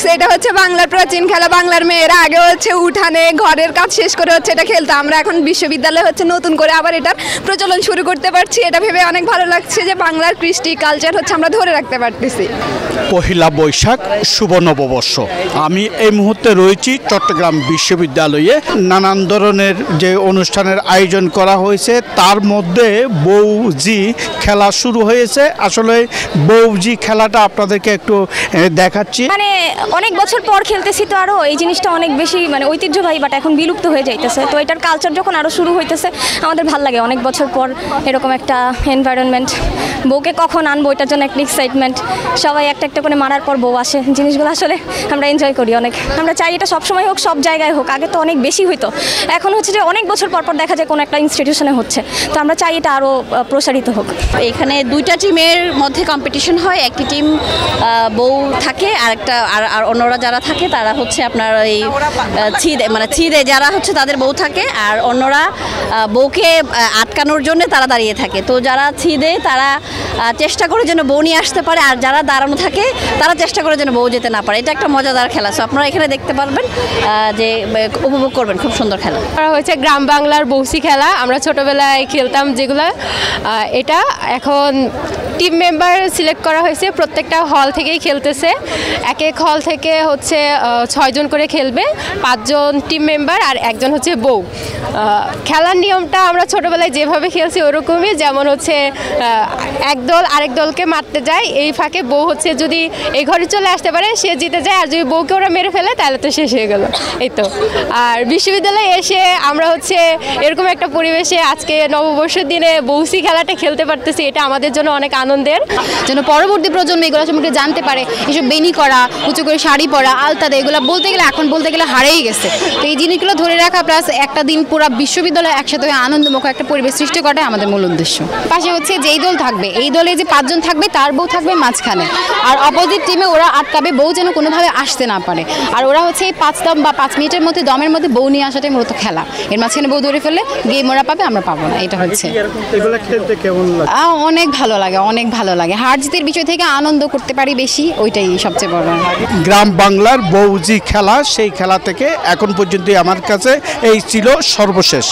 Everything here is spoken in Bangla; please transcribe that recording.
লাগছে। এটা হচ্ছে বাংলার প্রাচীন খেলা। বাংলার মেয়েরা আগে হচ্ছে উঠানে ঘরের কাজ শেষ করে হচ্ছে এটা খেলতো। আমরা এখন বিশ্ববিদ্যালয়ে হচ্ছে নতুন করে আবার এটার প্রচলন শুরু করতে পারছি। এটা ভেবে অনেক ভালো লাগছে যে বাংলার কৃষ্টি কালচার হচ্ছে আমরা ধরে রাখতে পারতেছি। পহিলা বৈশাখ শুভ নববর্ষ। আমি এই মুহূর্তে রয়েছি চট্টগ্রাম বিশ্ববিদ্যালয়ে। নানান ধরনের যে অনুষ্ঠানের আয়োজন করা হয়েছে তার মধ্যে বউজি খেলা শুরু হয়েছে। আসলে বউজি খেলাটা আপনাদেরকে একটু দেখাচ্ছি। মানে অনেক বছর পর খেলতেছি তো আরও এই জিনিসটা অনেক বেশি মানে ঐতিহ্যবাহী, বাট এখন বিলুপ্ত হয়ে যাইতেছে। তো এটার কালচার যখন আরও শুরু হইতেছে আমাদের ভালো লাগে অনেক বছর পর এরকম একটা এনভায়রনমেন্ট। বউকে কখন আনবো এটার জন্য একটা এক্সাইটমেন্ট। সবাই একটা একটা করে মারার পর বউ আসে, জিনিসগুলো আসলে আমরা এনজয় করি অনেক। আমরা চাই এটা সবসময় হোক, সব জায়গায় হোক। আগে তো অনেক বেশি হইতো, এখন হচ্ছে যে অনেক বছর পর পর দেখা যায় কোনো একটা ইনস্টিটিউশনে হচ্ছে। তো আমরা চাই এটা আরও প্রসারিত হোক। এখানে দুইটা টিমের মধ্যে কম্পিটিশন হয়। একটি টিম বউ থাকে আর অন্যরা যারা থাকে তারা হচ্ছে আপনার এই ছিদে যারা হচ্ছে তাদের বউ থাকে, আর অন্যরা বউকে আটকানোর জন্য তারা দাঁড়িয়ে থাকে। তো যারা ছিদে তারা চেষ্টা করে যেন বউ নিয়ে আসতে পারে, আর যারা দাঁড়ানো থাকে তারা চেষ্টা করে যেন বউ যেতে না পারে। এটা একটা মজাদার খেলা। সো আপনারা এখানে দেখতে পারবেন, যে উপভোগ করবেন। খুব সুন্দর খেলা হচ্ছে গ্রাম বাংলার বউসি খেলা। আমরা ছোটবেলায় খেলতাম যেগুলো, এটা এখন টিম মেম্বার সিলেক্ট করা হয়েছে। প্রত্যেকটা হল থেকেই খেলতেছে। এক এক হল থেকে হচ্ছে 6 জন করে খেলবে, 5 জন টিম মেম্বার আর একজন হচ্ছে বউ। খেলার নিয়মটা আমরা ছোটবেলায় যেভাবে খেলছি ওরকমই, যেমন হচ্ছে এক দল আরেক দলকে মারতে যায়, এই ফাঁকে বউ হচ্ছে যদি এই ঘরে চলে আসতে পারে সে জিতে যায়, আর যদি বউকে ওরা মেরে ফেলে তাহলে তো শেষ হয়ে গেল। এই তো। আর বিশ্ববিদ্যালয়ে এসে আমরা হচ্ছে এরকম একটা পরিবেশে আজকে নববর্ষের দিনে বউসি খেলাটা খেলতে পারতেছি, এটা আমাদের জন্য অনেক আনন্দের। যেন পরবর্তী প্রজন্ম এগুলো সম্পর্কে জানতে পারে। এসব বেনি করা, উঁচু করে শাড়ি পরা, আলতা দেয়, এগুলো বলতে গেলে এখন বলতে গেলে হারিয়ে গেছে। তো এই জিনিসগুলো ধরে রাখা প্লাস একটা দিন পুরো বিশ্ববিদ্যালয়ে একসাথে আনন্দমুখ একটা পরিবেশ সৃষ্টি করাটাই আমাদের মূল উদ্দেশ্য। পাশে হচ্ছে যেই দল থাকবে, এই দলে যে 5 জন থাকবে তার বউ থাকবে মাঝখানে, আর অপোজিট টিমে ওরা আটকাবে বউ যেন কোনোভাবে আসতে না পারে। আর ওরা হচ্ছে এই 5 দম বা 5 মিনিটের মধ্যে দমের মধ্যে বউ নিয়ে আসাটাই মূলত খেলা। এর মাঝখানে বউ ধরে ফেললে গেম ওরা পাবে, আমরা পাবো না। এটা হচ্ছে অনেক ভালো লাগে, অনেক ভালো লাগে। হার জিতের বিষয় থেকে আনন্দ করতে পারি বেশি, ওইটাই সবচেয়ে বড়। গ্রাম বাংলার বউজি খেলা, সেই খেলা থেকে এখন পর্যন্ত আমার কাছে এই ছিল সর্বশেষ।